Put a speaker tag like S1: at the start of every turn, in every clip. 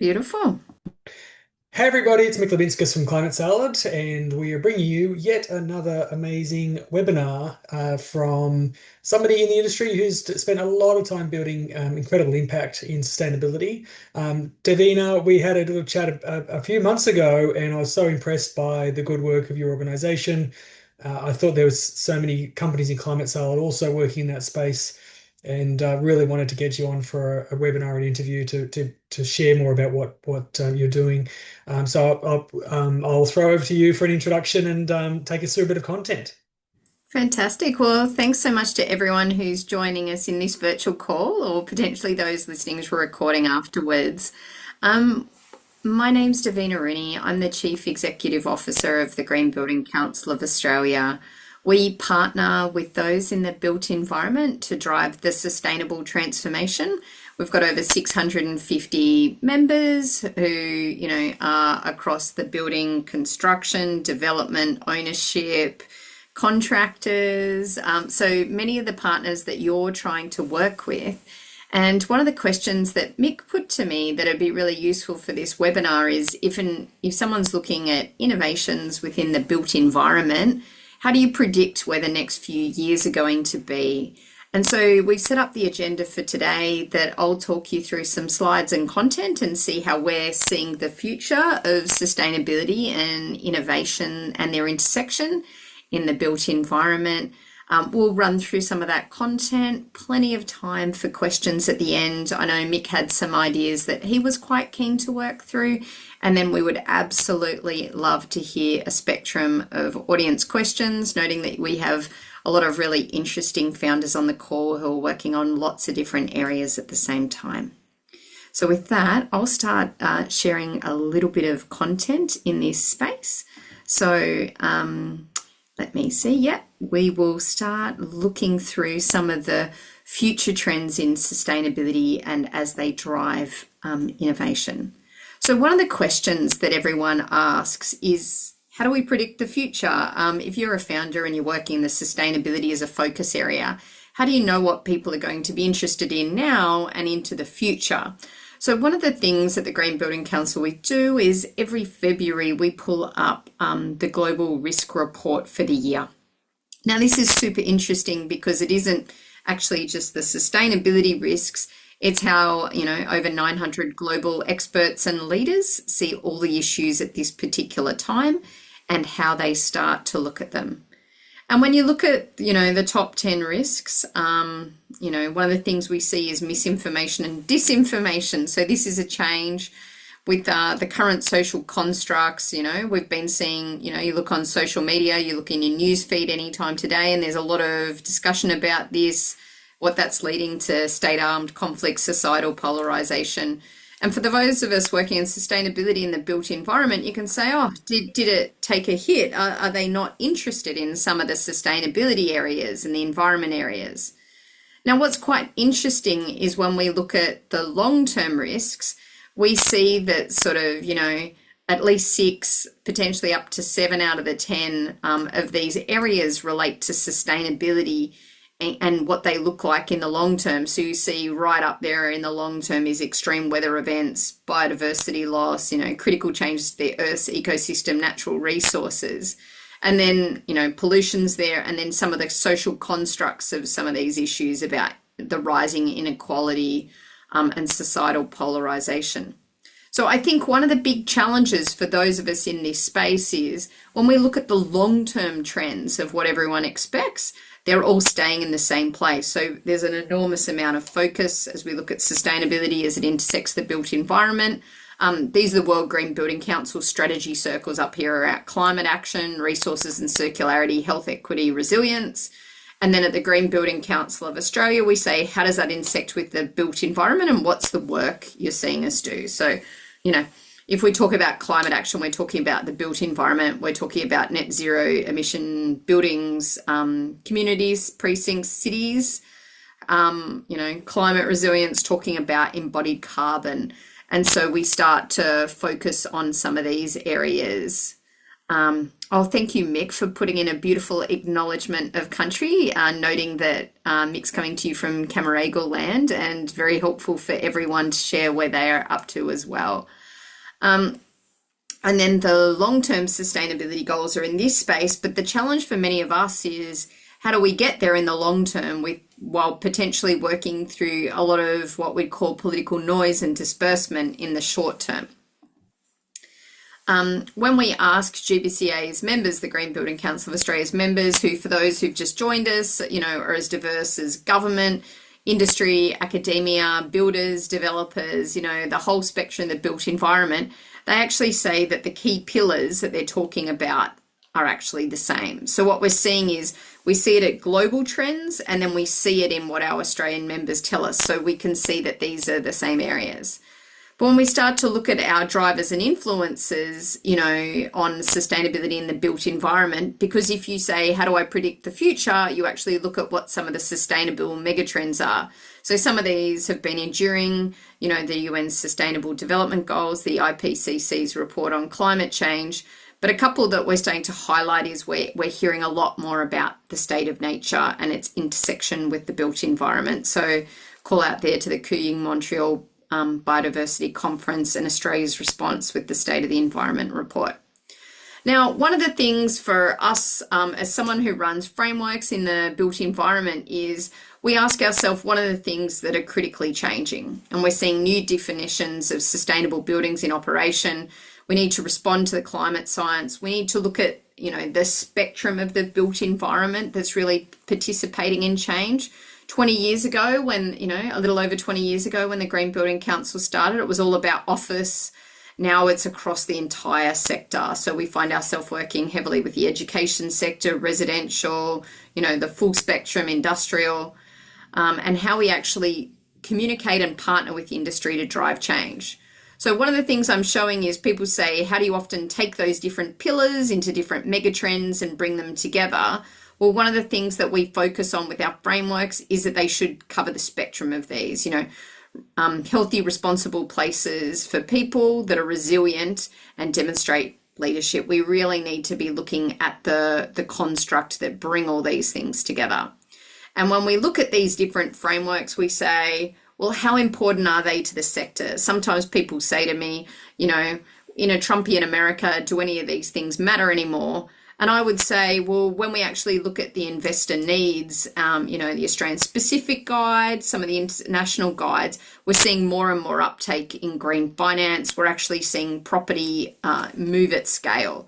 S1: Beautiful.
S2: Hey everybody, it's Mick Levinskas from Climate Salad, and we are bringing you yet another amazing webinar from somebody in the industry who's spent a lot of time building incredible impact in sustainability. Davina, we had a little chat a few months ago, and I was so impressed by the good work of your organization. I thought there was so many companies in Climate Salad also working in that space, and really wanted to get you on for a webinar and interview to share more about what you're doing. So I'll throw over to you for an introduction and take us through a bit of content.
S1: Fantastic. Well, thanks so much to everyone who's joining us in this virtual call, or potentially those listening to a recording afterwards. Um, my name's Davina Rooney. I'm the Chief Executive Officer of the Green Building Council of Australia. We partner with those in the built environment to drive the sustainable transformation. We've got over 650 members who, are across the building construction, development, ownership, contractors. So many of the partners that you're trying to work with. And one of the questions that Mick put to me that would be really useful for this webinar is if someone's looking at innovations within the built environment, how do you predict where the next few years are going to be? And so we've set up the agenda for today that I'll talk you through some slides and content and see how we're seeing the future of sustainability and innovation and their intersection in the built environment. We'll run through some of that content, plenty of time for questions at the end. I know Mick had some ideas that he was quite keen to work through, and then we would absolutely love to hear a spectrum of audience questions, noting that we have a lot of really interesting founders on the call who are working on lots of different areas at the same time. So with that, I'll start sharing a little bit of content in this space. So let me see. Yeah, we will start looking through some of the future trends in sustainability and as they drive innovation. So one of the questions that everyone asks is, how do we predict the future? If you're a founder and you're working in the sustainability as a focus area, how do you know what people are going to be interested in now and into the future? So one of the things at the Green Building Council we do is every February we pull up the Global Risk Report for the year. Now this is super interesting because it isn't actually just the sustainability risks, it's how, over 900 global experts and leaders see all the issues at this particular time and how they start to look at them. And when you look at, the top 10 risks, one of the things we see is misinformation and disinformation. So this is a change with the current social constructs. We've been seeing, you look on social media, you look in your news feed anytime today, and there's a lot of discussion about this, what that's leading to: state-armed conflict, societal polarization. And for those of us working in sustainability in the built environment, you can say, oh, did it take a hit? Are they not interested in some of the sustainability areas and the environment areas? Now, what's quite interesting is when we look at the long-term risks, we see that sort of, at least 6, potentially up to 7 out of the 10 of these areas relate to sustainability and what they look like in the long term. So you see right up there in the long term is extreme weather events, biodiversity loss, critical changes to the Earth's ecosystem, natural resources. And then, pollution's there, and then some of the social constructs of some of these issues about the rising inequality and societal polarization. So I think one of the big challenges for those of us in this space is when we look at the long-term trends of what everyone expects, they're all staying in the same place. So there's an enormous amount of focus as we look at sustainability as it intersects the built environment. These are the World Green Building Council strategy circles up here are at climate action, resources and circularity, health equity, resilience. And then at the Green Building Council of Australia, we say, how does that intersect with the built environment and what's the work you're seeing us do? So, if we talk about climate action, we're talking about the built environment, we're talking about net zero emission buildings, communities, precincts, cities, climate resilience, talking about embodied carbon. And so we start to focus on some of these areas. Oh, thank you, Mick, for putting in a beautiful acknowledgement of country, noting that Mick's coming to you from Camaragal land and very helpful for everyone to share where they are up to as well. And then the long-term sustainability goals are in this space, but the challenge for many of us is how do we get there in the long term with while potentially working through a lot of what we'd call political noise and disbursement in the short term. When we ask GBCA's members, the Green Building Council of Australia's members, who for those who've just joined us, are as diverse as government, industry, academia, builders, developers, the whole spectrum of the built environment, they actually say that the key pillars that they're talking about are actually the same. So what we're seeing is we see it at global trends and then we see it in what our Australian members tell us. So we can see that these are the same areas. But when we start to look at our drivers and influences, on sustainability in the built environment, because if you say, how do I predict the future? You actually look at what some of the sustainable megatrends are. So some of these have been enduring, the UN's Sustainable Development Goals, the IPCC's report on climate change. But a couple that we're starting to highlight is we're hearing a lot more about the state of nature and its intersection with the built environment. So call out there to the Kooying Montreal Biodiversity Conference and Australia's response with the State of the Environment report. Now, one of the things for us as someone who runs frameworks in the built environment is we ask ourselves what are the things that are critically changing, and we're seeing new definitions of sustainable buildings in operation. We need to respond to the climate science. We need to look at, the spectrum of the built environment that's really participating in change. 20 years ago when, a little over 20 years ago when the Green Building Council started, it was all about office. Now it's across the entire sector. So we find ourselves working heavily with the education sector, residential, the full spectrum, industrial, and how we actually communicate and partner with industry to drive change. So one of the things I'm showing is people say, how do you often take those different pillars into different megatrends and bring them together? Well, one of the things that we focus on with our frameworks is that they should cover the spectrum of these, healthy, responsible places for people that are resilient and demonstrate leadership. We really need to be looking at the construct that bring all these things together. And when we look at these different frameworks, we say, well, how important are they to the sector? Sometimes people say to me, in a Trumpian America, do any of these things matter anymore? And I would say, well, when we actually look at the investor needs, the Australian specific guide, some of the international guides, we're seeing more and more uptake in green finance. We're actually seeing property move at scale.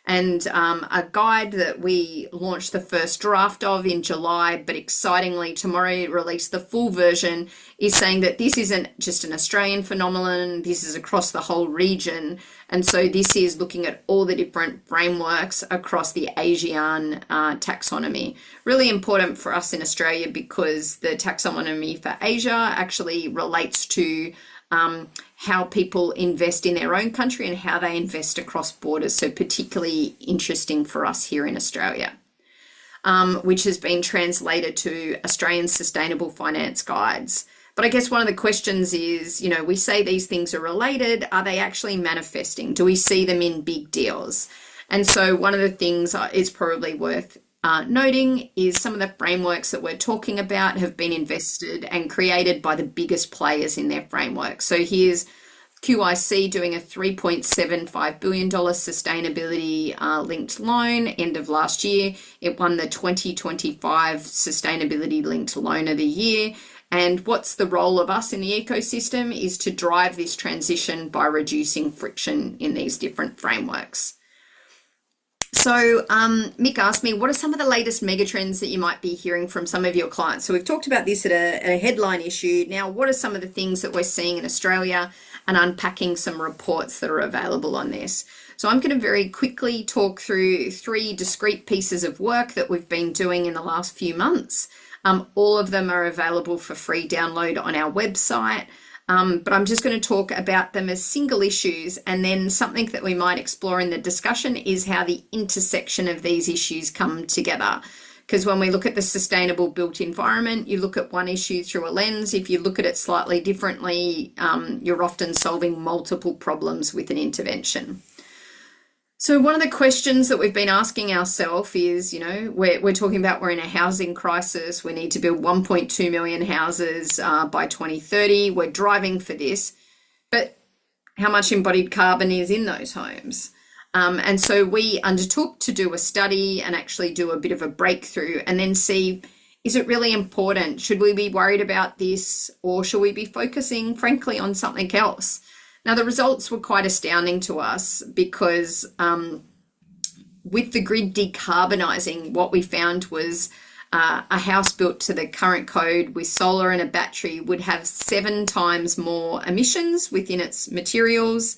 S1: And a guide that we launched the first draft of in July, but excitingly tomorrow release the full version, is saying that this isn't just an Australian phenomenon, this is across the whole region. And so this is looking at all the different frameworks across the ASEAN taxonomy. Really important for us in Australia because the taxonomy for Asia actually relates to how people invest in their own country and how they invest across borders. So particularly interesting for us here in Australia, which has been translated to Australian Sustainable Finance Guides. But I guess one of the questions is, we say these things are related. Are they actually manifesting? Do we see them in big deals? And so one of the things is probably worth noting is some of the frameworks that we're talking about have been invested and created by the biggest players in their framework. So here's QIC doing a $3.75 billion sustainability linked loan end of last year. It won the 2025 Sustainability Linked Loan of the Year. And what's the role of us in the ecosystem is to drive this transition by reducing friction in these different frameworks. So Mick asked me, what are some of the latest megatrends that you might be hearing from some of your clients? So we've talked about this at a headline issue. Now, what are some of the things that we're seeing in Australia and unpacking some reports that are available on this? So I'm going to very quickly talk through 3 discrete pieces of work that we've been doing in the last few months. All of them are available for free download on our website. But I'm just going to talk about them as single issues, and then something that we might explore in the discussion is how the intersection of these issues come together. Because when we look at the sustainable built environment, you look at one issue through a lens. If you look at it slightly differently, you're often solving multiple problems with an intervention. So one of the questions that we've been asking ourselves is, we're talking about we're in a housing crisis. We need to build 1.2 million houses by 2030. We're driving for this, but how much embodied carbon is in those homes? And so we undertook to do a study and actually do a bit of a breakthrough and then see, is it really important? Should we be worried about this, or should we be focusing, frankly, on something else? Now, the results were quite astounding to us because with the grid decarbonising, what we found was a house built to the current code with solar and a battery would have 7 times more emissions within its materials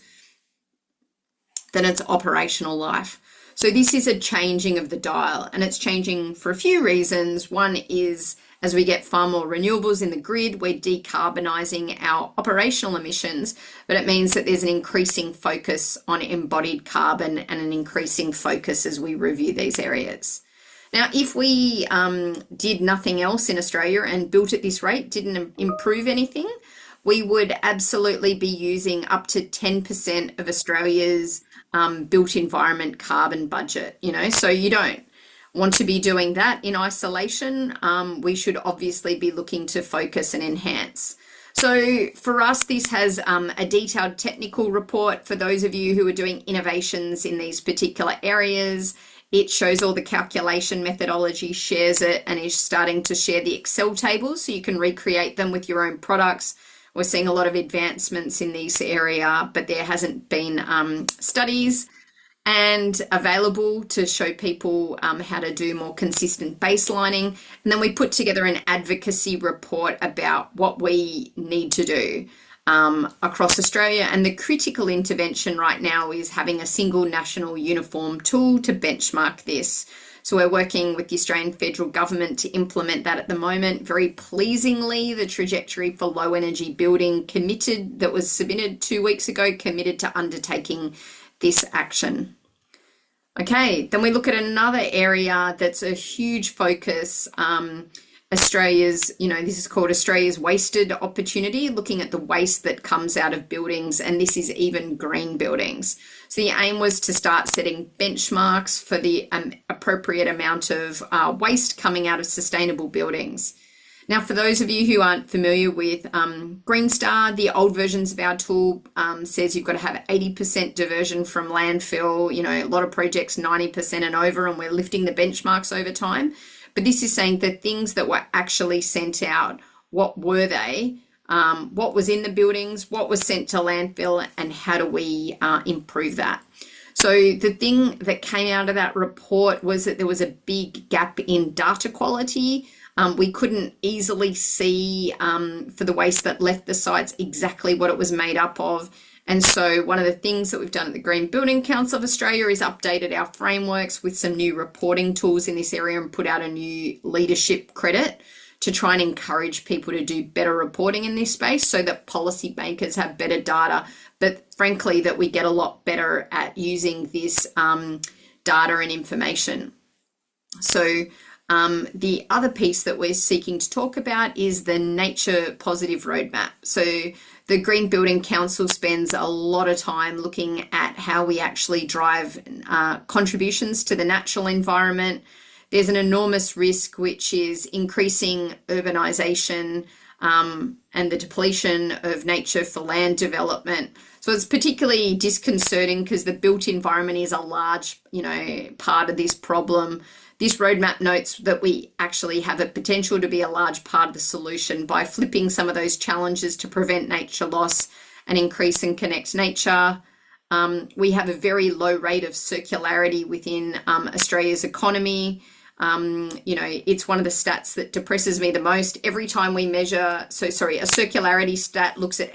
S1: than its operational life. So this is a changing of the dial, and it's changing for a few reasons. One is, as we get far more renewables in the grid, we're decarbonising our operational emissions, but it means that there's an increasing focus on embodied carbon and an increasing focus as we review these areas. Now, if we did nothing else in Australia and built at this rate, didn't improve anything, we would absolutely be using up to 10% of Australia's built environment carbon budget, so you don't want to be doing that in isolation. We should obviously be looking to focus and enhance. So for us, this has a detailed technical report for those of you who are doing innovations in these particular areas. It shows all the calculation methodology, shares it, and is starting to share the Excel tables so you can recreate them with your own products. We're seeing a lot of advancements in this area, but there hasn't been studies and available to show people how to do more consistent baselining. And then we put together an advocacy report about what we need to do across Australia. And the critical intervention right now is having a single national uniform tool to benchmark this. So we're working with the Australian federal government to implement that at the moment. Very pleasingly, the trajectory for low energy building that was submitted 2 weeks ago, committed to undertaking this action. Okay, then we look at another area that's a huge focus. Australia's, this is called Australia's wasted opportunity, looking at the waste that comes out of buildings, and this is even green buildings. So the aim was to start setting benchmarks for the appropriate amount of waste coming out of sustainable buildings. Now, for those of you who aren't familiar with Green Star, the old versions of our tool says you've got to have 80% diversion from landfill, a lot of projects 90% and over, and we're lifting the benchmarks over time. But this is saying the things that were actually sent out, what were they? What was in the buildings? What was sent to landfill? And how do we improve that? So the thing that came out of that report was that there was a big gap in data quality. We couldn't easily see for the waste that left the sites exactly what it was made up of. And so one of the things that we've done at the Green Building Council of Australia is updated our frameworks with some new reporting tools in this area and put out a new leadership credit to try and encourage people to do better reporting in this space so that policymakers have better data, but frankly, that we get a lot better at using this data and information. So the other piece that we're seeking to talk about is the nature positive roadmap. So the Green Building Council spends a lot of time looking at how we actually drive contributions to the natural environment. There's an enormous risk, which is increasing urbanisation and the depletion of nature for land development. So it's particularly disconcerting because the built environment is a large, part of this problem. This roadmap notes that we actually have a potential to be a large part of the solution by flipping some of those challenges to prevent nature loss and increase and connect nature. We have a very low rate of circularity within Australia's economy. It's one of the stats that depresses me the most. Every time we measure, a circularity stat looks at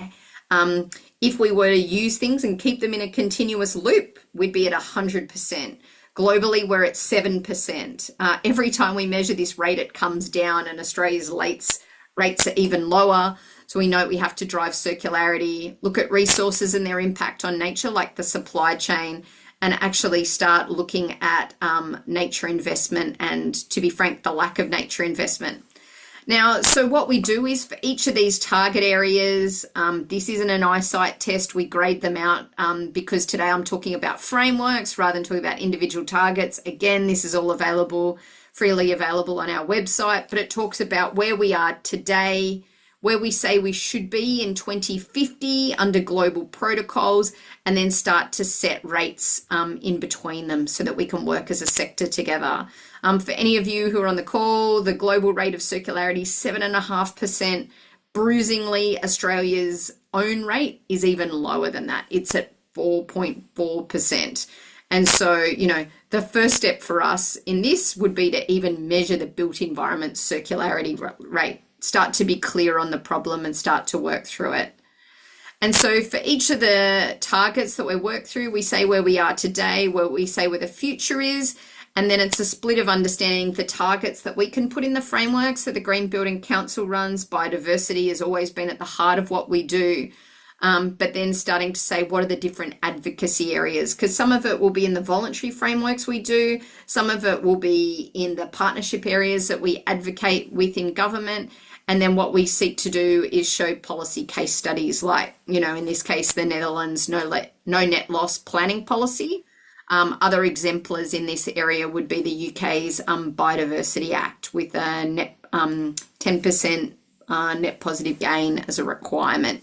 S1: if we were to use things and keep them in a continuous loop, we'd be at 100%. Globally, we're at 7%. Every time we measure this rate, it comes down, and Australia's rates are even lower. So we know we have to drive circularity, look at resources and their impact on nature, like the supply chain, and actually start looking at nature investment and, to be frank, the lack of nature investment. Now, so what we do is for each of these target areas, this isn't an eyesight test. We grade them out because today I'm talking about frameworks rather than talking about individual targets. Again, this is all available, freely available on our website, but it talks about where we are today, where we say we should be in 2050 under global protocols, and then start to set rates in between them so that we can work as a sector together. For any of you who are on the call, the global rate of circularity, 7.5%. Bruisingly, Australia's own rate is even lower than that. It's at 4.4%. And so, the first step for us in this would be to even measure the built environment circularity rate, start to be clear on the problem and start to work through it. And so for each of the targets that we work through, we say where we are today, where we say where the future is, and then it's a split of understanding the targets that we can put in the frameworks that the Green Building Council runs. Biodiversity has always been at the heart of what we do. But then starting to say, what are the different advocacy areas? Because some of it will be in the voluntary frameworks we do. Some of it will be in the partnership areas that we advocate within government. And then what we seek to do is show policy case studies like, in this case, the Netherlands no net loss planning policy. Other exemplars in this area would be the UK's Biodiversity Act with a net 10% net positive gain as a requirement.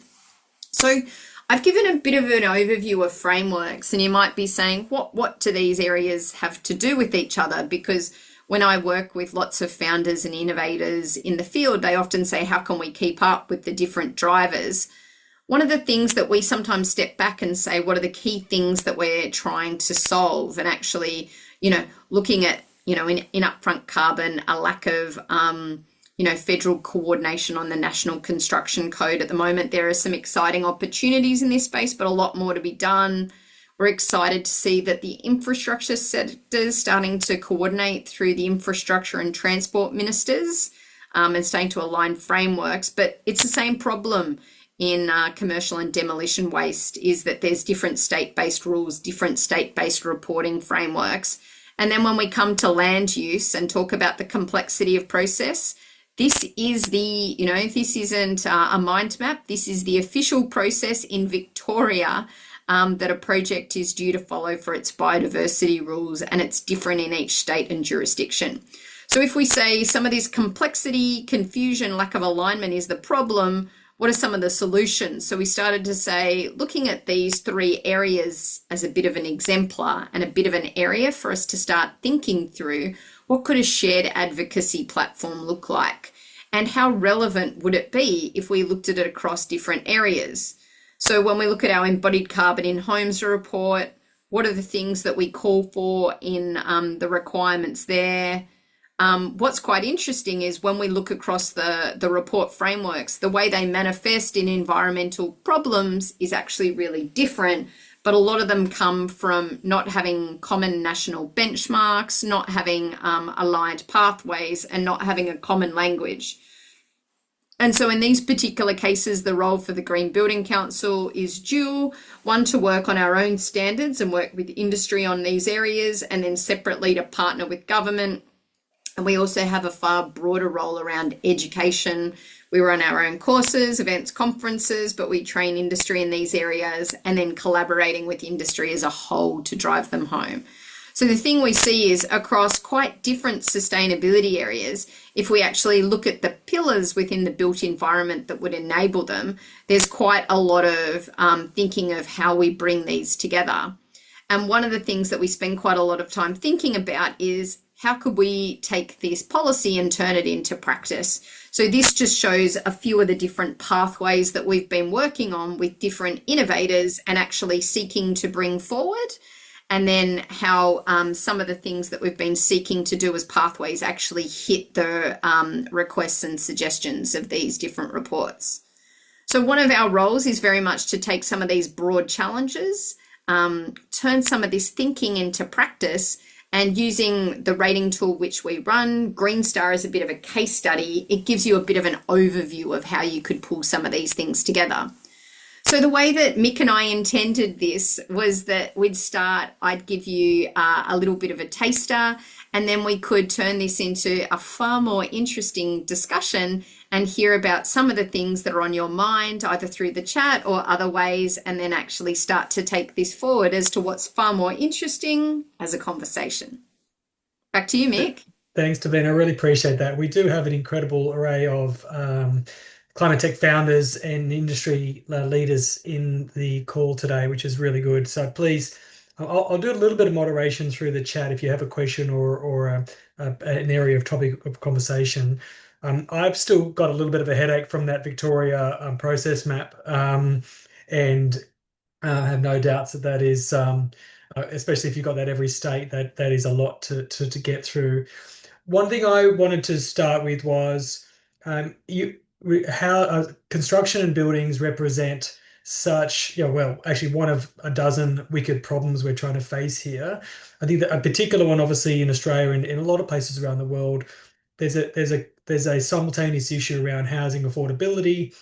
S1: So I've given a bit of an overview of frameworks, and you might be saying, what do these areas have to do with each other? Because when I work with lots of founders and innovators in the field, they often say, how can we keep up with the different drivers? One of the things that we sometimes step back and say, what are the key things that we're trying to solve? And actually, looking at, in upfront carbon, a lack of, federal coordination on the National Construction Code at the moment. There are some exciting opportunities in this space, but a lot more to be done. We're excited to see that the infrastructure sector is starting to coordinate through the infrastructure and transport ministers and starting to align frameworks. But it's the same problem in commercial and demolition waste, is that there's different state-based rules, different state-based reporting frameworks. And then when we come to land use and talk about the complexity of process, this is this isn't a mind map. This is the official process in Victoria that a project is due to follow for its biodiversity rules, and it's different in each state and jurisdiction. So if we say some of this complexity, confusion, lack of alignment is the problem, what are some of the solutions? So we started to say, looking at these three areas as a bit of an exemplar and a bit of an area for us to start thinking through, what could a shared advocacy platform look like? And how relevant would it be if we looked at it across different areas? So when we look at our embodied carbon in homes report, what are the things that we call for in the requirements there? What's quite interesting is when we look across the report frameworks, the way they manifest in environmental problems is actually really different. But a lot of them come from not having common national benchmarks, not having aligned pathways, and not having a common language. And so in these particular cases, the role for the Green Building Council is dual. One, to work on our own standards and work with industry on these areas, and then separately to partner with government. And we also have a far broader role around education. We run our own courses, events, conferences, but we train industry in these areas, and then collaborating with industry as a whole to drive them home. So the thing we see is across quite different sustainability areas, if we actually look at the pillars within the built environment that would enable them, there's quite a lot of thinking of how we bring these together. And one of the things that we spend quite a lot of time thinking about is, how could we take this policy and turn it into practice? So this just shows a few of the different pathways that we've been working on with different innovators and actually seeking to bring forward. And then how some of the things that we've been seeking to do as pathways actually hit the requests and suggestions of these different reports. So one of our roles is very much to take some of these broad challenges, turn some of this thinking into practice, and using the rating tool which we run, Green Star, is a bit of a case study. It gives you a bit of an overview of how you could pull some of these things together. So So the way that Mick and I intended this was that I'd give you a little bit of a taster, and then we could turn this into a far more interesting discussion and hear about some of the things that are on your mind, either through the chat or other ways, and then actually start to take this forward as to what's far more interesting as a conversation. Back to you, Mick.
S2: Thanks, Davina. I really appreciate that. We do have an incredible array of climate tech founders and industry leaders in the call today, which is really good. So please, I'll do a little bit of moderation through the chat if you have a question or an area of topic of conversation. I've still got a little bit of a headache from that Victoria process map, and I have no doubts that that is, especially if you've got that every state, that is a lot to get through. One thing I wanted to start with was how construction and buildings represent such, well, actually one of a dozen wicked problems we're trying to face here. I think that a particular one, obviously in Australia and in a lot of places around the world, there's a simultaneous issue around housing affordability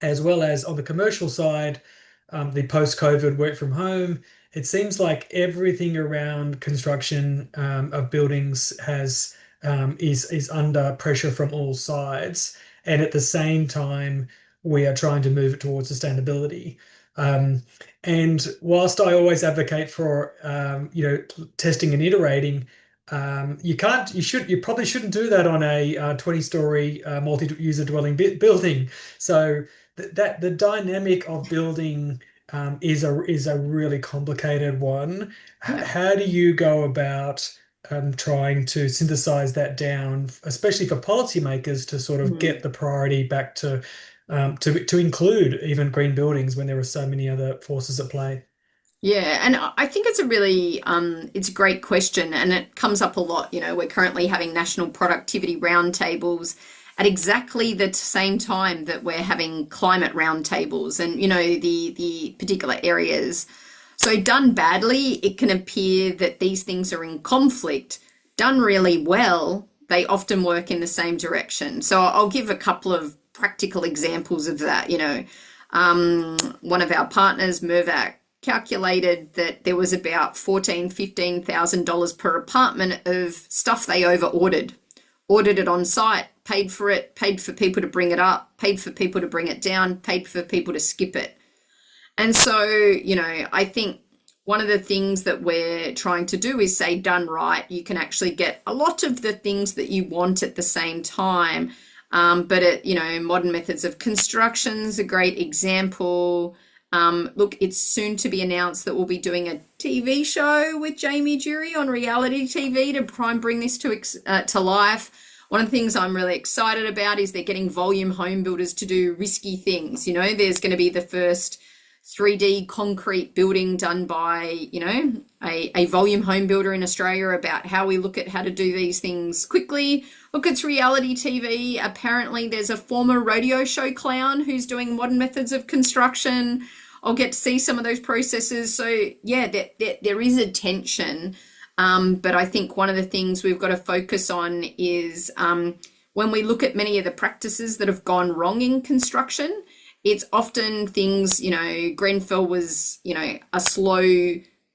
S2: as well as on the commercial side, the post-COVID work from home. It seems like everything around construction of buildings is under pressure from all sides, and at the same time, we are trying to move it towards sustainability. Um, and whilst I always advocate for testing and iterating, you probably shouldn't do that on a 20-story multi-user dwelling building. So that the dynamic of building is a really complicated one.
S1: Yeah.
S2: How do you go about trying to synthesize that down, especially for policymakers to sort of get the priority back to include even green buildings when there are so many other forces at play?
S1: Yeah, and I think it's a really it's a great question, and it comes up a lot. You know, we're currently having national productivity roundtables at exactly the same time that we're having climate roundtables, and you know the particular areas. So done badly, it can appear that these things are in conflict. Done really well, they often work in the same direction. So I'll give a couple of practical examples of that. You know, one of our partners, Mervac, calculated that there was about $15,000 per apartment of stuff they over ordered it on site, paid for it, paid for people to bring it up, paid for people to bring it down, paid for people to skip it. And so, you know, I think one of the things that we're trying to do is say, done right, you can actually get a lot of the things that you want at the same time. You know, modern methods of construction is a great example. Look, it's soon to be announced that we'll be doing a TV show with Jamie Dury on reality TV to try and bring this to life. One of the things I'm really excited about is they're getting volume home builders to do risky things. You know, there's going to be the first 3D concrete building done by, you know, a volume home builder in Australia about how we look at how to do these things quickly. Look, it's reality TV. Apparently, there's a former rodeo show clown who's doing modern methods of construction. I'll get to see some of those processes. So, yeah, there is a tension. But I think one of the things we've got to focus on is when we look at many of the practices that have gone wrong in construction, it's often things, you know, Grenfell was, you know, a slow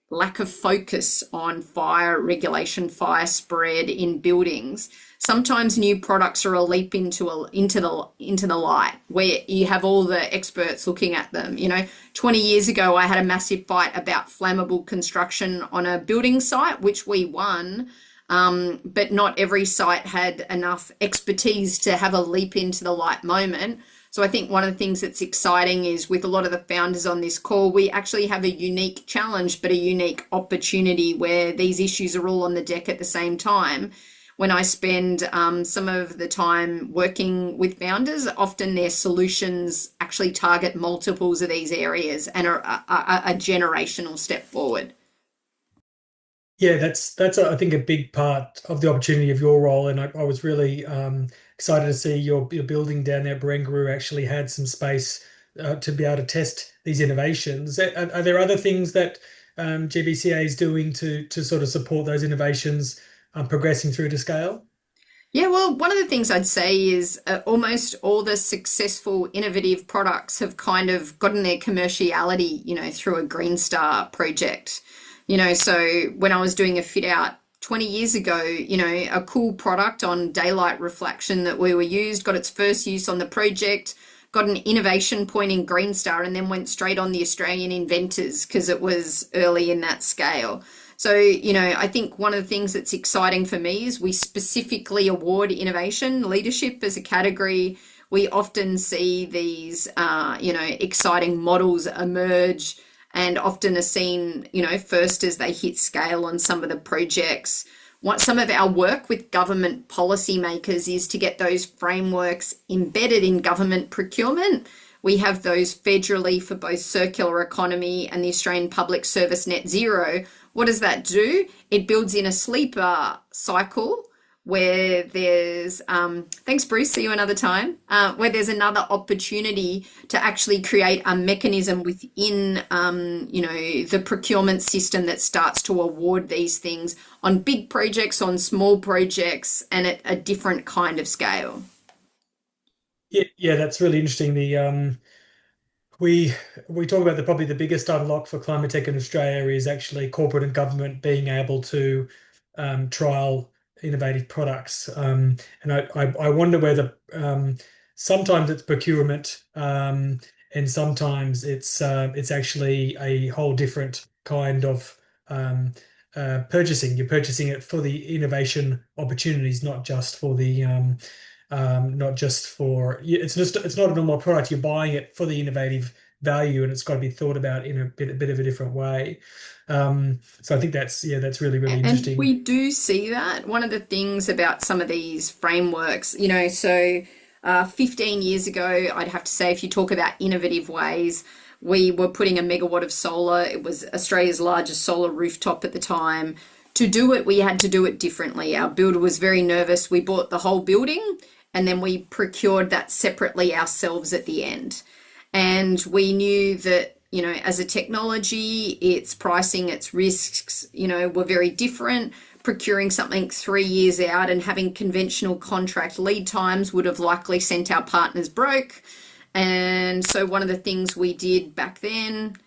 S1: lack of focus on fire regulation, fire spread in buildings. Sometimes new products are a leap into the light where you have all the experts looking at them. You know, 20 years ago, I had a massive fight about flammable construction on a building site, which we won. But not every site had enough expertise to have a leap into the light moment. So I think one of the things that's exciting is with a lot of the founders on this call, we actually have a unique challenge, but a unique opportunity where these issues are all on the deck at the same time. When I spend some of the time working with founders, often their solutions actually target multiples of these areas and are a generational step forward.
S2: Yeah, that's I think a big part of the opportunity of your role, and I was really excited to see your building down there, Barangaroo, actually had some space to be able to test these innovations. Are there other things that GBCA is doing to sort of support those innovations progressing through to scale?
S1: Yeah, well, one of the things I'd say is almost all the successful innovative products have kind of gotten their commerciality, through a Green Star project. So when I was doing a fit out 20 years ago, a cool product on daylight reflection that we were used got its first use on the project, got an innovation point in Green Star, and then went straight on the Australian inventors because it was early in that scale. So, I think one of the things that's exciting for me is we specifically award innovation leadership as a category. We often see these, exciting models emerge and often are seen, first as they hit scale on some of the projects. What some of our work with government policymakers is to get those frameworks embedded in government procurement. We have those federally for both circular economy and the Australian Public Service Net Zero. What does that do? It builds in a sleeper cycle where there's, thanks Bruce, see you another time, where there's another opportunity to actually create a mechanism within, the procurement system that starts to award these things on big projects, on small projects, and at a different kind of scale.
S2: Yeah, yeah, that's really interesting. We we talk about probably the biggest unlock for climate tech in Australia is actually corporate and government being able to trial innovative products. And I wonder whether sometimes it's procurement, and sometimes it's actually a whole different kind of purchasing. You're purchasing it for the innovation opportunities, not just for it's not a normal product. You're buying it for the innovative value, and it's got to be thought about in a bit of a different way. So I think that's really
S1: And
S2: interesting.
S1: we do see that. One of the things about some of these frameworks, 15 years ago, I'd have to say, if you talk about innovative ways, we were putting a megawatt of solar. It was Australia's largest solar rooftop at the time. To do it, we had to do it differently. Our builder was very nervous. We bought the whole building and then we procured that separately ourselves at the end. And we knew that, as a technology, its pricing, its risks, were very different. Procuring something 3 years out and having conventional contract lead times would have likely sent our partners broke. And so one of the things we did back then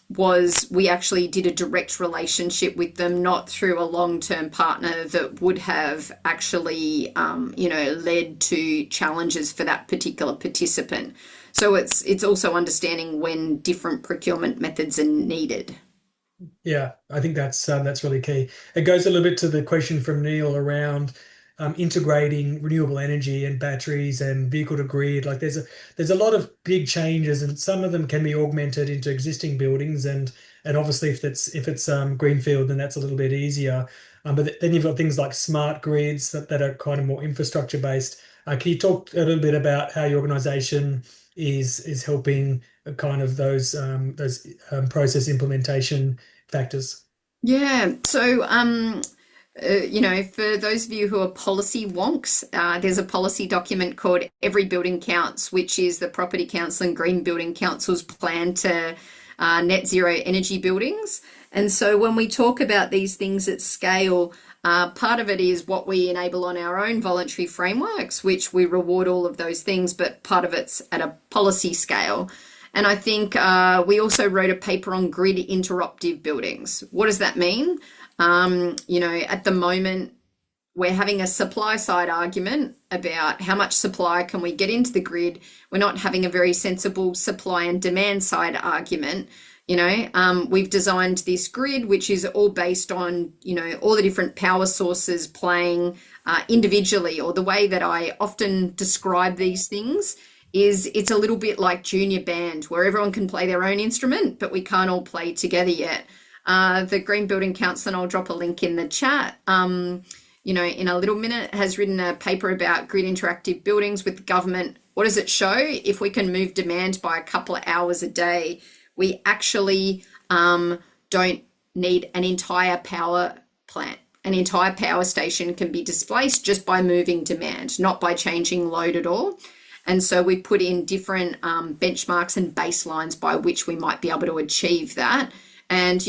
S1: was we actually did a direct relationship with them, not through a long-term partner that would have actually, led to challenges for that particular participant. So it's also understanding when different procurement methods are needed.
S2: Yeah, I think that's really key. It goes a little bit to the question from Neil around integrating renewable energy and batteries and vehicle to grid. Like there's a lot of big changes, and some of them can be augmented into existing buildings, and obviously if it's greenfield, then that's a little bit easier. But then you've got things like smart grids that are kind of more infrastructure based. Can you talk a little bit about how your organization is helping kind of those process implementation factors?
S1: Yeah. So, for those of you who are policy wonks, there's a policy document called Every Building Counts, which is the Property Council and Green Building Council's plan to net zero energy buildings. And so when we talk about these things at scale, part of it is what we enable on our own voluntary frameworks, which we reward all of those things, but part of it's at a policy scale. And I think we also wrote a paper on grid interruptive buildings. What does that mean? At the moment, we're having a supply side argument about how much supply can we get into the grid. We're not having a very sensible supply and demand side argument. We've designed this grid, which is all based on, all the different power sources playing individually, or the way that I often describe these things is it's a little bit like junior band where everyone can play their own instrument, but we can't all play together yet. The Green Building Council, and I'll drop a link in the chat, in a little minute, has written a paper about grid interactive buildings with the government. What does it show? If we can move demand by a couple of hours a day, we actually don't need an entire power plant. An entire power station can be displaced just by moving demand, not by changing load at all. And so we put in different benchmarks and baselines by which we might be able to achieve that. And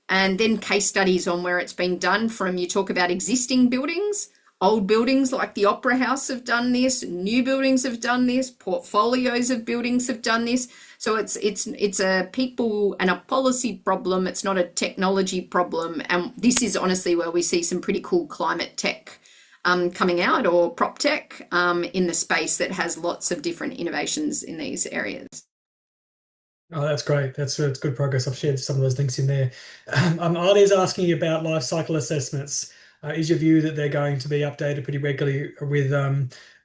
S1: then case studies on where it's been done from, you talk about existing buildings. Old buildings like the Opera House have done this, new buildings have done this, portfolios of buildings have done this. So it's a people and a policy problem. It's not a technology problem. And this is honestly where we see some pretty cool climate tech coming out, or prop tech in the space that has lots of different innovations in these areas.
S2: Oh, that's great. That's good progress. I've shared some of those links in there. Ali's asking you about life cycle assessments. Is your view that they're going to be updated pretty regularly with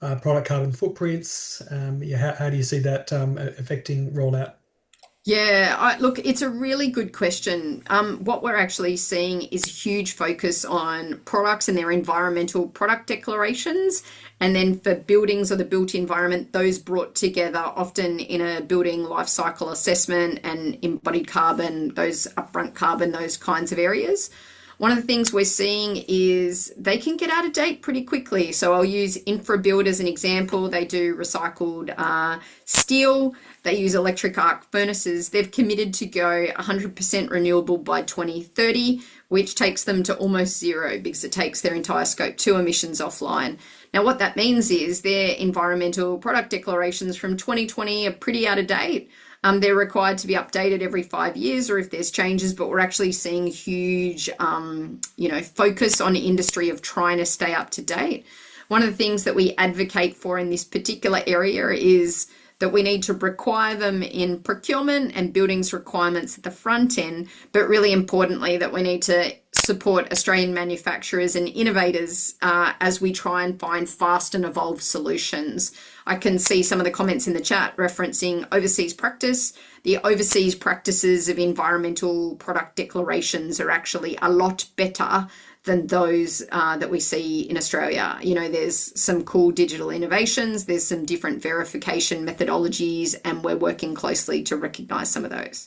S2: product carbon footprints? Yeah, how do you see that affecting rollout?
S1: Yeah, look, it's a really good question. What we're actually seeing is a huge focus on products and their environmental product declarations. And then for buildings or the built environment, those brought together often in a building life cycle assessment and embodied carbon, those upfront carbon, those kinds of areas. One of the things we're seeing is they can get out of date pretty quickly. So I'll use InfraBuild as an example. They do recycled steel. They use electric arc furnaces. They've committed to go 100% renewable by 2030, which takes them to almost zero because it takes their entire scope 2 emissions offline. Now, what that means is their environmental product declarations from 2020 are pretty out of date. They're required to be updated every 5 years, or if there's changes, but we're actually seeing huge, focus on industry of trying to stay up to date. One of the things that we advocate for in this particular area is that we need to require them in procurement and buildings requirements at the front end, but really importantly that we need to support Australian manufacturers and innovators as we try and find fast and evolved solutions. I can see some of the comments in the chat referencing overseas practice. The overseas practices of environmental product declarations are actually a lot better than those that we see in Australia. You know, there's some cool digital innovations, there's some different verification methodologies, and we're working closely to recognise some of those.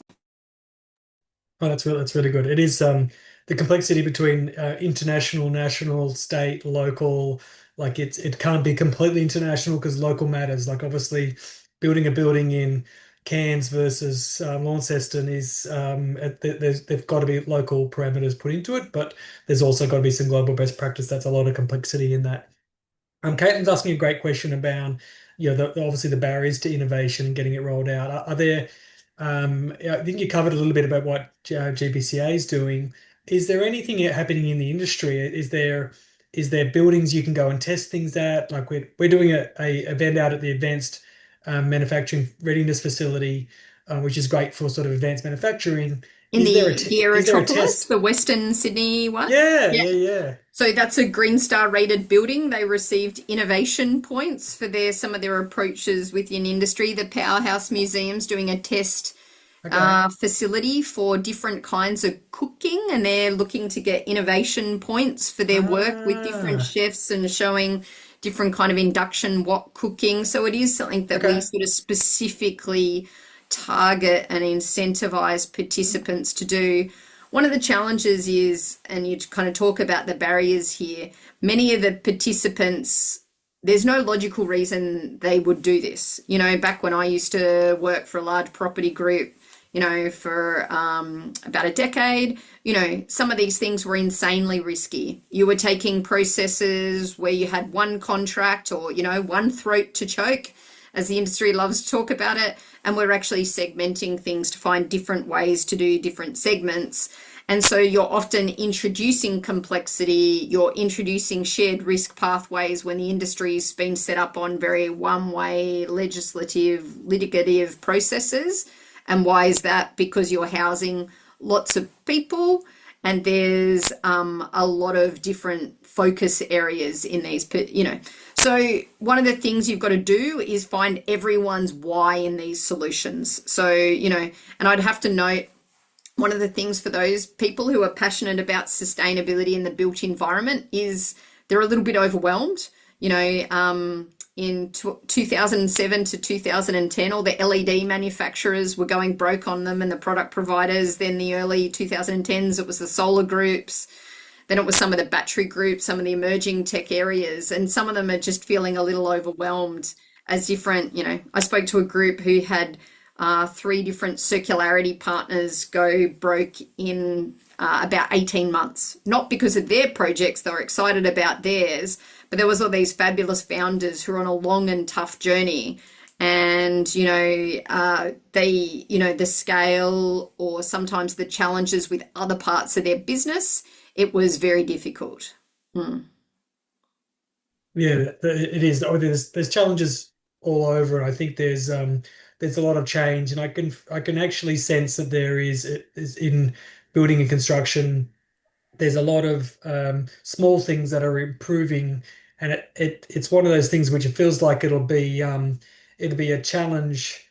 S2: Oh, that's really good. It is the complexity between international, national, state, local. Like it can't be completely international because local matters. Like obviously, building a building in Cairns versus Launceston is they've got to be local parameters put into it, but there's also got to be some global best practice. That's a lot of complexity in that. Caitlin's asking a great question about, obviously the barriers to innovation and getting it rolled out. Are there, I think you covered a little bit about what GBCA is doing. Is there anything happening in the industry? Is there buildings you can go and test things at? Like we're doing a event out at the Advanced Manufacturing Readiness Facility, which is great for sort of advanced manufacturing.
S1: In
S2: Is there a
S1: the
S2: is there a
S1: Aerotropolis,
S2: test?
S1: the Western Sydney one?
S2: Yeah,
S1: Yeah.
S2: yeah, yeah.
S1: So that's a Green Star rated building. They received innovation points for some of their approaches within industry. The Powerhouse Museum's doing a test
S2: Okay.
S1: facility for different kinds of cooking, and they're looking to get innovation points for their work with different
S2: Ah,
S1: chefs and showing different kind of induction wok cooking. So it is something that we
S2: okay.
S1: sort of specifically target and incentivize participants to do. One of the challenges is, and you kind of talk about the barriers here, many of the participants, there's no logical reason they would do this. You know, back when I used to work for a large property group, for about a decade, some of these things were insanely risky. You were taking processes where you had one contract or, one throat to choke, as the industry loves to talk about it, and we're actually segmenting things to find different ways to do different segments. And so you're often introducing complexity, you're introducing shared risk pathways when the industry's been set up on very one-way legislative, litigative processes. And why is that? Because you're housing lots of people and there's a lot of different focus areas in these. So one of the things you've got to do is find everyone's why in these solutions. So, and I'd have to note, one of the things for those people who are passionate about sustainability in the built environment is they're a little bit overwhelmed. In 2007 to 2010, all the LED manufacturers were going broke on them and the product providers. Then the early 2010s, it was the solar groups. Then it was some of the battery groups, some of the emerging tech areas, and some of them are just feeling a little overwhelmed as different. I spoke to a group who had three different circularity partners go broke in about 18 months. Not because of their projects, they were excited about theirs, but there was all these fabulous founders who were on a long and tough journey. And, the scale or sometimes the challenges with other parts of their business, it was very difficult. Mm.
S2: Yeah, it is. Oh, there's challenges all over. I think there's a lot of change, and I can actually sense that there is in building and construction. There's a lot of small things that are improving, and it's one of those things which it feels like it'll be a challenge,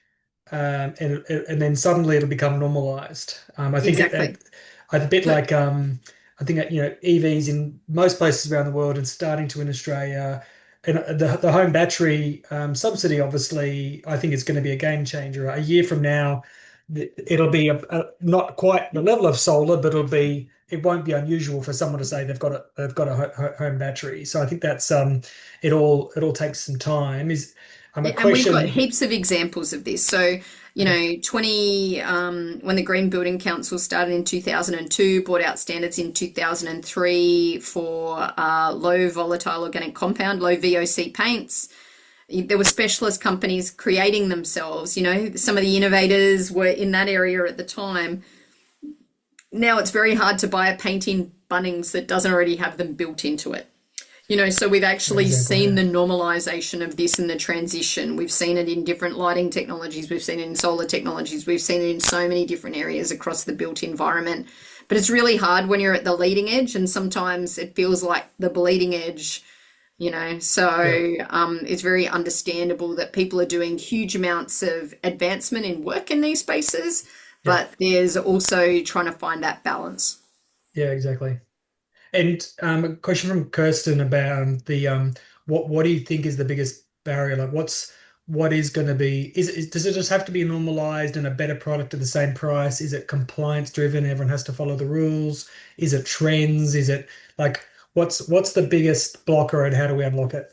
S2: and then suddenly it'll become normalized. I think
S1: Exactly.
S2: a bit
S1: But
S2: like I think EVs in most places around the world and starting to in Australia. And the home battery subsidy, obviously, I think it's going to be a game changer. A year from now, it'll be not quite the level of solar, but it won't be unusual for someone to say they've got a home battery. So I think that's it all takes some time. Is a
S1: and we've got
S2: question.
S1: heaps of examples of this. So, 20 when the Green Building Council started in 2002, brought out standards in 2003 for low volatile organic compound, low VOC paints. There were specialist companies creating themselves. Some of the innovators were in that area at the time. Now it's very hard to buy a paint in Bunnings that doesn't already have them built into it. So we've
S2: For
S1: actually
S2: example,
S1: seen
S2: yeah.
S1: the normalization of this and the transition. We've seen it in different lighting technologies. We've seen it in solar technologies. We've seen it in so many different areas across the built environment. But it's really hard when you're at the leading edge, and sometimes it feels like the bleeding edge.
S2: Yeah,
S1: It's very understandable that people are doing huge amounts of advancement in work in these spaces,
S2: yeah,
S1: but there's also trying to find that balance.
S2: yeah, exactly. And a question from Kirsten about the what do you think is the biggest barrier? Like, what is going to be? Does it just have to be normalized and a better product at the same price? Is it compliance driven? Everyone has to follow the rules. Is it trends? Is it like what's the biggest blocker and how do we unlock it?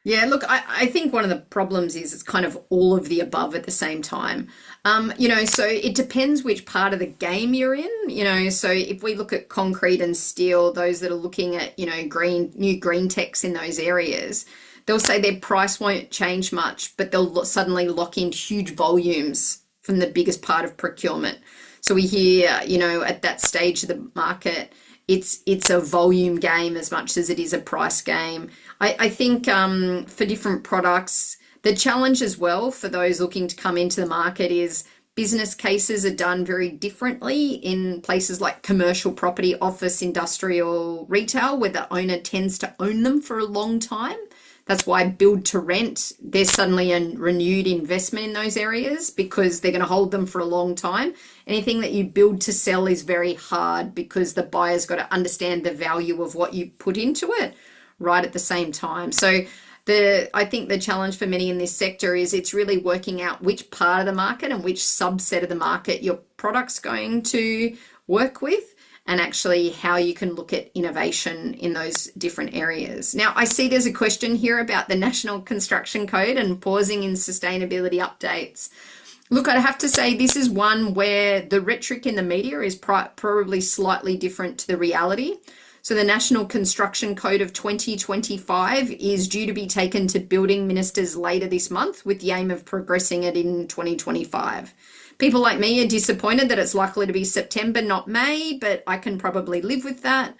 S1: Yeah, look, I think one of the problems is it's kind of all of the above at the same time. So it depends which part of the game you're in. So if we look at concrete and steel, those that are looking at, new green techs in those areas, they'll say their price won't change much, but they'll suddenly lock in huge volumes from the biggest part of procurement. So we hear, at that stage of the market, it's a volume game as much as it is a price game. I think for different products, the challenge as well for those looking to come into the market is business cases are done very differently in places like commercial property, office, industrial, retail, where the owner tends to own them for a long time. That's why build to rent, there's suddenly a renewed investment in those areas because they're going to hold them for a long time. Anything that you build to sell is very hard because the buyer's got to understand the value of what you put into it right at the same time. So I think the challenge for many in this sector is it's really working out which part of the market and which subset of the market your product's going to work with and actually how you can look at innovation in those different areas. Now, I see there's a question here about the National Construction Code and pausing in sustainability updates. Look, I'd have to say this is one where the rhetoric in the media is probably slightly different to the reality. So the National Construction Code of 2025 is due to be taken to building ministers later this month with the aim of progressing it in 2025. People like me are disappointed that it's likely to be September, not May, but I can probably live with that.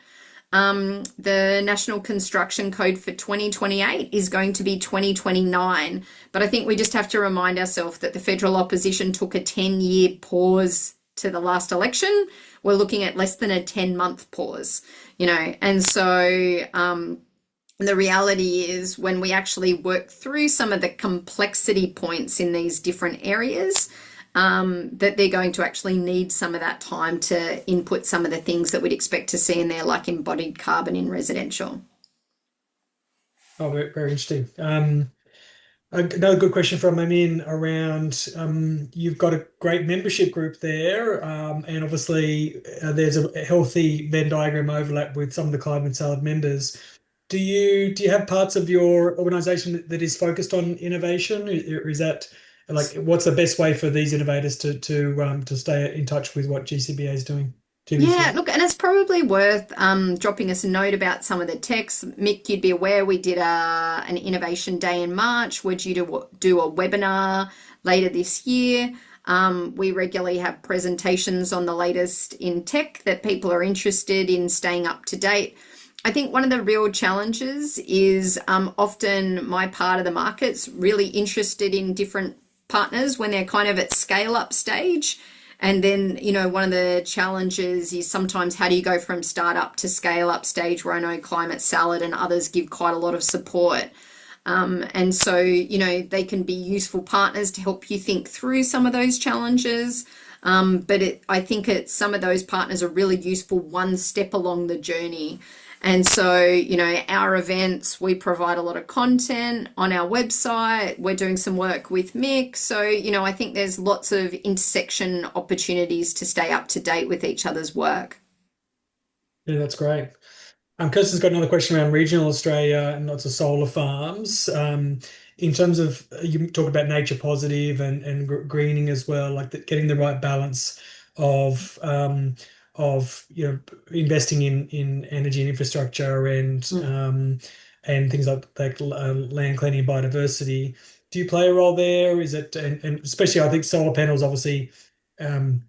S1: The National Construction Code for 2028 is going to be 2029. But I think we just have to remind ourselves that the federal opposition took a 10-year pause to the last election. We're looking at less than a 10-month pause, and so the reality is when we actually work through some of the complexity points in these different areas, that they're going to actually need some of that time to input some of the things that we'd expect to see in there, like embodied carbon in residential.
S2: Oh, very, very interesting. Another good question from Amin around you've got a great membership group there, and obviously there's a healthy Venn diagram overlap with some of the Climate Salad members. Do you have parts of your organization that is focused on innovation, or is that Like, what's the best way for these innovators to stay in touch with what GCBA is doing?
S1: Yeah,
S2: GBCA.
S1: look, and it's probably worth dropping us a note about some of the techs. Mick, you'd be aware we did an innovation day in March. We're due to do a webinar later this year. We regularly have presentations on the latest in tech that people are interested in staying up to date. I think one of the real challenges is often my part of the market's really interested in different partners when they're kind of at scale up stage. And then, one of the challenges is sometimes how do you go from startup to scale up stage where I know Climate Salad and others give quite a lot of support. And so, they can be useful partners to help you think through some of those challenges. I think some of those partners are really useful one step along the journey. And so, our events, we provide a lot of content on our website. We're doing some work with Mick. So, I think there's lots of intersection opportunities to stay up to date with each other's work.
S2: Yeah, that's great. Kirsten's got another question around regional Australia and lots of solar farms. In terms of you talk about nature positive and greening as well, like getting the right balance of investing in energy and infrastructure and things like land clearing and biodiversity. Do you play a role there? Is it and especially I think solar panels obviously. Um,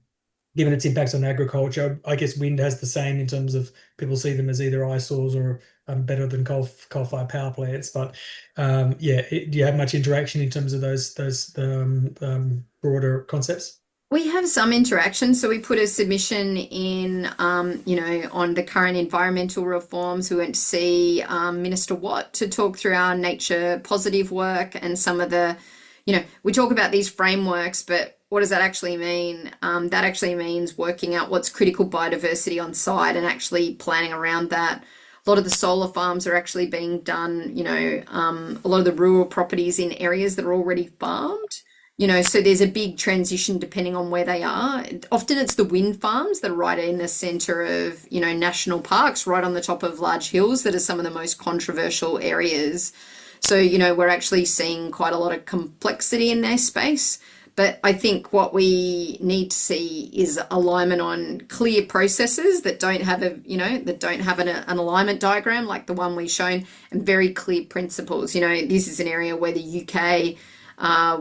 S2: Given its impacts on agriculture. I guess wind has the same in terms of people see them as either eyesores or better than coal-fired power plants. But yeah, do you have much interaction in terms of those broader concepts?
S1: We have some interaction, so we put a submission in, on the current environmental reforms. We went to see Minister Watt to talk through our nature positive work and some of the, we talk about these frameworks, but what does that actually mean? That actually means working out what's critical biodiversity on site and actually planning around that. A lot of the solar farms are actually being done, a lot of the rural properties in areas that are already farmed. So there's a big transition depending on where they are. Often it's the wind farms that are right in the center of, national parks, right on the top of large hills that are some of the most controversial areas. So, we're actually seeing quite a lot of complexity in their space. But I think what we need to see is alignment on clear processes that don't have an alignment diagram like the one we've shown, and very clear principles. This is an area where the UK,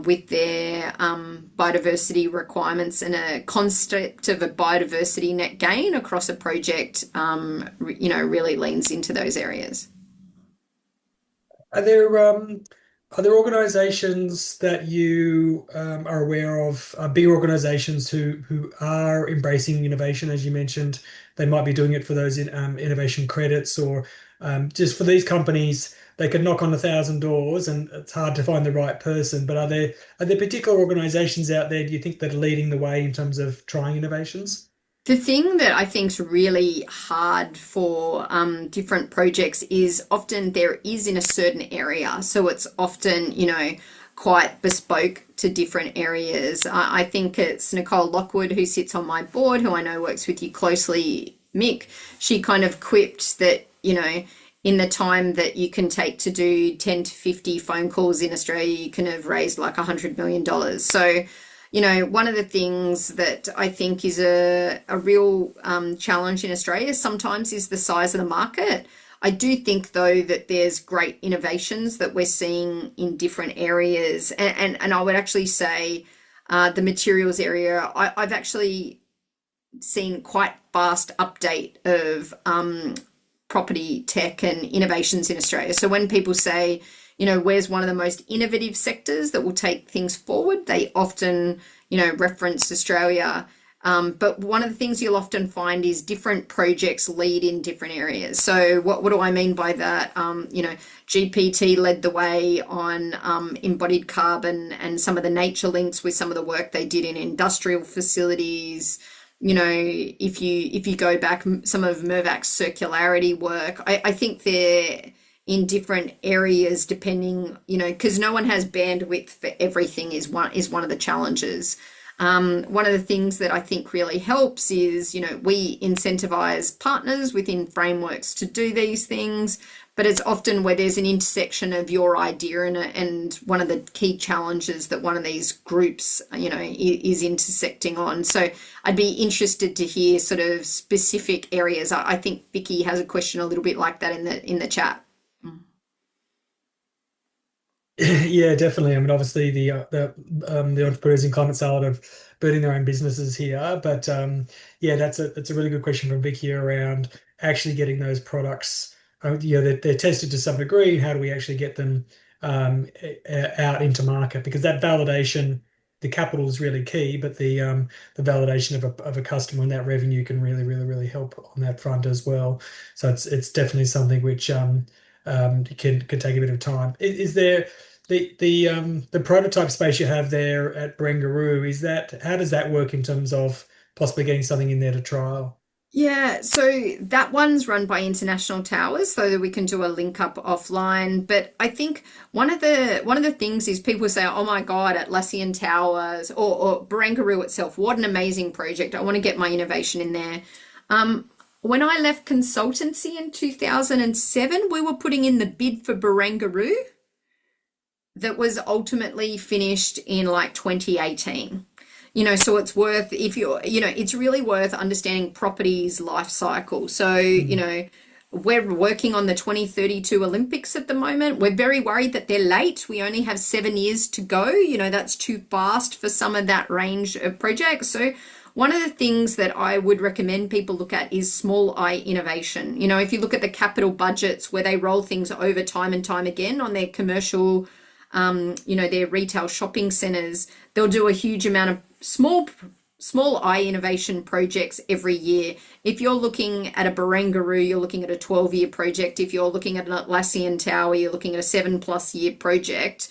S1: with their biodiversity requirements and a concept of a biodiversity net gain across a project, really leans into those areas.
S2: Are there organizations that you are aware of, bigger organizations who are embracing innovation? As you mentioned, they might be doing it for those innovation credits, or just for these companies, they could knock on 1,000 doors, and it's hard to find the right person. But are there particular organizations out there, do you think, that are leading the way in terms of trying innovations?
S1: The thing that I think is really hard for different projects is often there is in a certain area. So it's often, quite bespoke to different areas. I think it's Nicole Lockwood, who sits on my board, who I know works with you closely, Mick. She kind of quipped that, in the time that you can take to do 10 to 50 phone calls in Australia, you can have raised like $100 million. So, one of the things that I think is a real challenge in Australia sometimes is the size of the market. I do think, though, that there's great innovations that we're seeing in different areas. And I would actually say the materials area, I've actually seen quite fast update of property tech and innovations in Australia. So when people say, where's one of the most innovative sectors that will take things forward, they often, reference Australia. But one of the things you'll often find is different projects lead in different areas. So what do I mean by that? GPT led the way on embodied carbon and some of the nature links with some of the work they did in industrial facilities. If you go back, some of Mervac's circularity work, I think they're in different areas depending, because no one has bandwidth for everything is one of the challenges. One of the things that I think really helps is, we incentivize partners within frameworks to do these things, but it's often where there's an intersection of your idea and one of the key challenges that one of these groups, is intersecting on. So I'd be interested to hear sort of specific areas. I think Vicky has a question a little bit like that in the chat.
S2: Yeah, definitely. I mean, obviously the entrepreneurs in Climate Salad are building their own businesses here, but yeah, that's a really good question from Vicky around actually getting those products. They're tested to some degree. How do we actually get them out into market? Because that validation, the capital is really key, but the validation of a customer and that revenue can really, really, really help on that front as well. So it's definitely something which can take a bit of time. Is there the prototype space you have there at Barangaroo, is that how does that work in terms of possibly getting something in there to trial?
S1: Yeah, so that one's run by International Towers, so that we can do a link up offline. But I think one of the things is people say, "Oh my God, Atlassian Towers or Barangaroo itself, what an amazing project! I want to get my innovation in there." When I left consultancy in 2007, we were putting in the bid for Barangaroo that was ultimately finished in like 2018. So it's worth, if you're, it's really worth understanding property's life cycle. So, we're working on the 2032 Olympics at the moment. We're very worried that they're late. We only have 7 years to go. That's too fast for some of that range of projects. So one of the things that I would recommend people look at is small I innovation. If you look at the capital budgets where they roll things over time and time again on their commercial, their retail shopping centers, they'll do a huge amount of small I innovation projects every year. If you're looking at a Barangaroo, you're looking at a 12-year project. If you're looking at an Atlassian Tower, you're looking at a 7+ year project.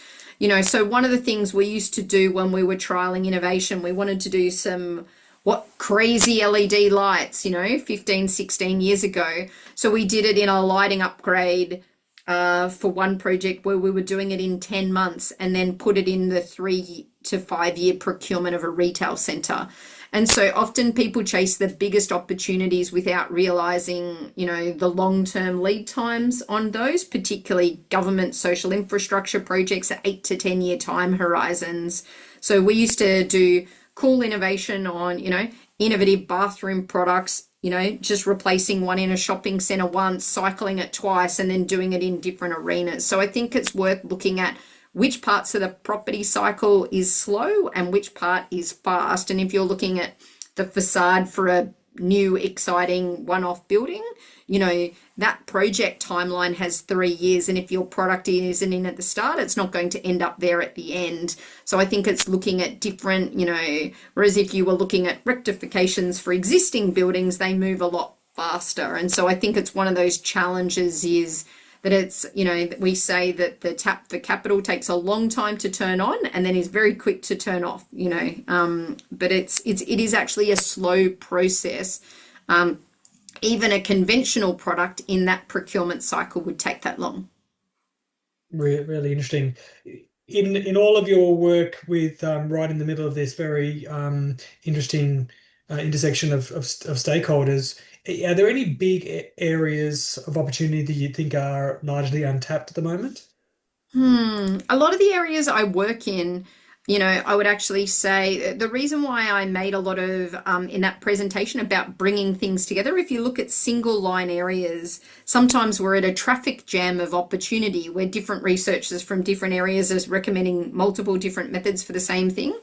S1: So one of the things we used to do when we were trialing innovation, we wanted to do some crazy LED lights, 15, 16 years ago. So we did it in a lighting upgrade for one project where we were doing it in 10 months and then put it in the 3 to 5 year procurement of a retail center. And so often people chase the biggest opportunities without realizing, the long-term lead times on those, particularly government social infrastructure projects at 8 to 10 year time horizons. So we used to do cool innovation on, innovative bathroom products, just replacing one in a shopping center once, cycling it twice, and then doing it in different arenas. So I think it's worth looking at which parts of the property cycle is slow and which part is fast. And if you're looking at the facade for a new, exciting one-off building, that project timeline has 3 years. And if your product isn't in at the start, it's not going to end up there at the end. So I think it's looking at different, whereas if you were looking at rectifications for existing buildings, they move a lot faster. And so I think it's one of those challenges is that it's, we say that the tap for capital takes a long time to turn on and then is very quick to turn off, but it is actually a slow process. Even a conventional product in that procurement cycle would take that long.
S2: Really interesting. In all of your work with right in the middle of this very interesting intersection of stakeholders, are there any big areas of opportunity that you think are largely untapped at the moment?
S1: A lot of the areas I work in, I would actually say the reason why I made a lot of in that presentation about bringing things together, if you look at single line areas, sometimes we're at a traffic jam of opportunity where different researchers from different areas are recommending multiple different methods for the same thing.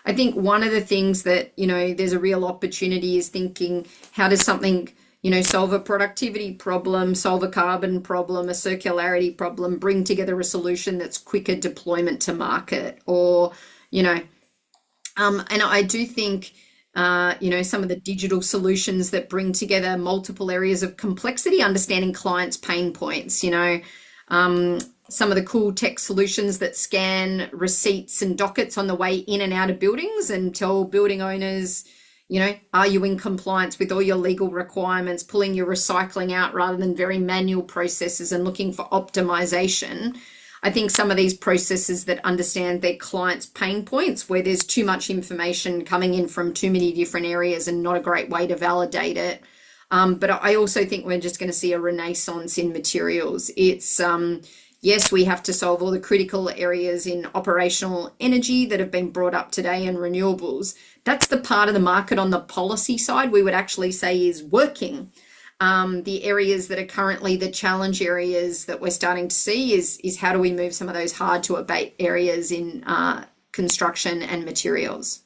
S1: I think one of the things that, there's a real opportunity is thinking, how does something, solve a productivity problem, solve a carbon problem, a circularity problem, bring together a solution that's quicker deployment to market, or, and I do think, some of the digital solutions that bring together multiple areas of complexity, understanding clients' pain points, some of the cool tech solutions that scan receipts and dockets on the way in and out of buildings and tell building owners, are you in compliance with all your legal requirements, pulling your recycling out rather than very manual processes and looking for optimization. I think some of these processes that understand their clients' pain points, where there's too much information coming in from too many different areas and not a great way to validate it, But I also think we're just going to see a renaissance in materials. Yes, we have to solve all the critical areas in operational energy that have been brought up today and renewables. That's the part of the market on the policy side we would actually say is working. The areas that are currently the challenge areas that we're starting to see is how do we move some of those hard to abate areas in construction and materials.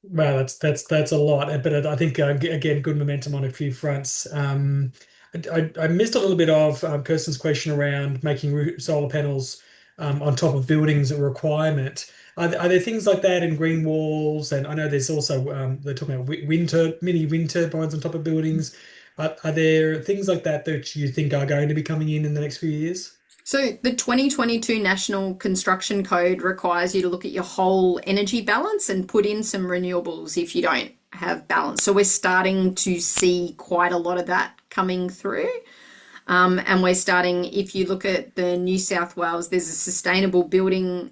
S2: Wow, that's a lot, but I think again, good momentum on a few fronts. I missed a little bit of Kirsten's question around making solar panels on top of buildings a requirement. Are there things like that in green walls? And I know there's also they're talking about mini wind turbines on top of buildings. Are there things like that that you think are going to be coming in the next few years?
S1: So the 2022 National Construction Code requires you to look at your whole energy balance and put in some renewables if you don't have balance. So we're starting to see quite a lot of that coming through. And we're starting, if you look at the New South Wales, there's a sustainable building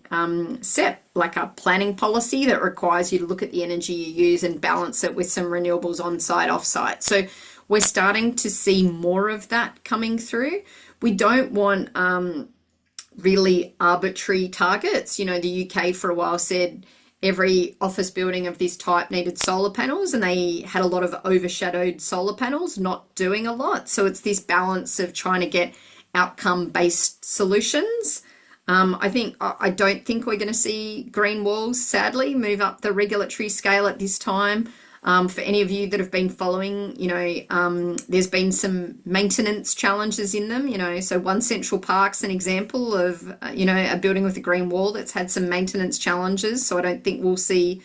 S1: set, like a planning policy that requires you to look at the energy you use and balance it with some renewables on site, off site. So we're starting to see more of that coming through. We don't want really arbitrary targets. You know, the UK for a while said every office building of this type needed solar panels, and they had a lot of overshadowed solar panels, not doing a lot. So it's this balance of trying to get outcome based solutions. I don't think we're going to see green walls, sadly, move up the regulatory scale at this time. For any of you that have been following, there's been some maintenance challenges in them, so One Central Park's an example of, a building with a green wall that's had some maintenance challenges. So I don't think we'll see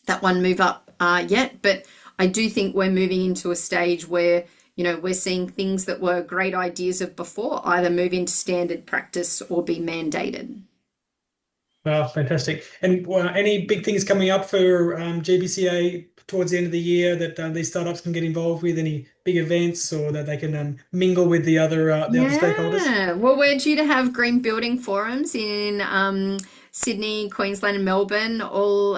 S1: that one move up yet. But I do think we're moving into a stage where, we're seeing things that were great ideas of before either move into standard practice or be mandated.
S2: Wow, fantastic. And any big things coming up for GBCA towards the end of the year that these startups can get involved with? Any big events or that they can mingle with the other stakeholders?
S1: Yeah, well, we're due to have green building forums in Sydney, Queensland, and Melbourne all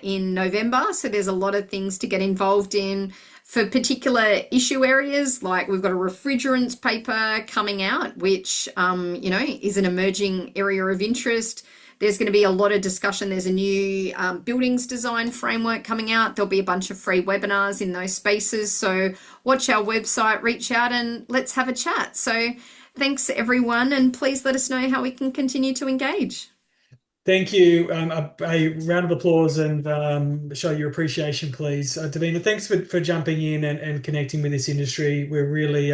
S1: in November. So there's a lot of things to get involved in for particular issue areas. Like we've got a refrigerants paper coming out, which is an emerging area of interest. There's going to be a lot of discussion. There's a new buildings design framework coming out. There'll be a bunch of free webinars in those spaces. So watch our website, reach out, and let's have a chat. So thanks, everyone, and please let us know how we can continue to engage.
S2: Thank you. A round of applause and show your appreciation, please. Davina, thanks for jumping in and connecting with this industry. We're really,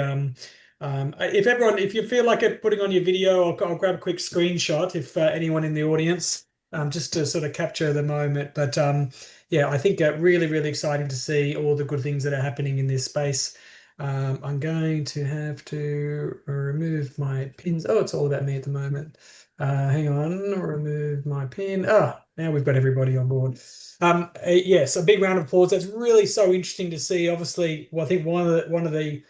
S2: if you feel like it, putting on your video, I'll grab a quick screenshot if anyone in the audience, just to sort of capture the moment. But yeah, I think really, really exciting to see all the good things that are happening in this space. I'm going to have to remove my pins. Oh, it's all about me at the moment. Hang on, remove my pin. Now we've got everybody on board. Yes, a big round of applause. That's really so interesting to see. Obviously, well, I think one of the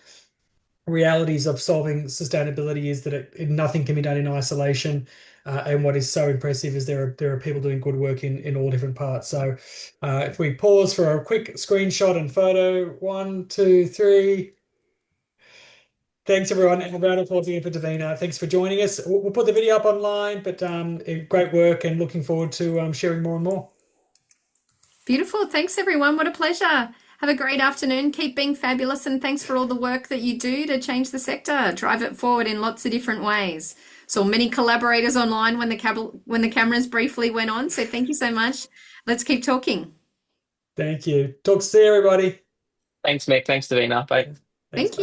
S2: realities of solving sustainability is that nothing can be done in isolation. And what is so impressive is there are people doing good work in all different parts. So if we pause for a quick screenshot and photo, 1, 2, 3. Thanks, everyone, and a round of applause again for Davina. Thanks for joining us. We'll put the video up online, but great work and looking forward to sharing more and more.
S1: Beautiful. Thanks, everyone. What a pleasure. Have a great afternoon. Keep being fabulous, and thanks for all the work that you do to change the sector, drive it forward in lots of different ways. Saw many collaborators online when the cameras briefly went on. So thank you so much. Let's keep talking.
S2: Thank you. Talk to you, everybody.
S3: Thanks, Mick. Thanks, Davina. Bye.
S2: Thanks.
S1: Thank
S2: Bye.
S1: you.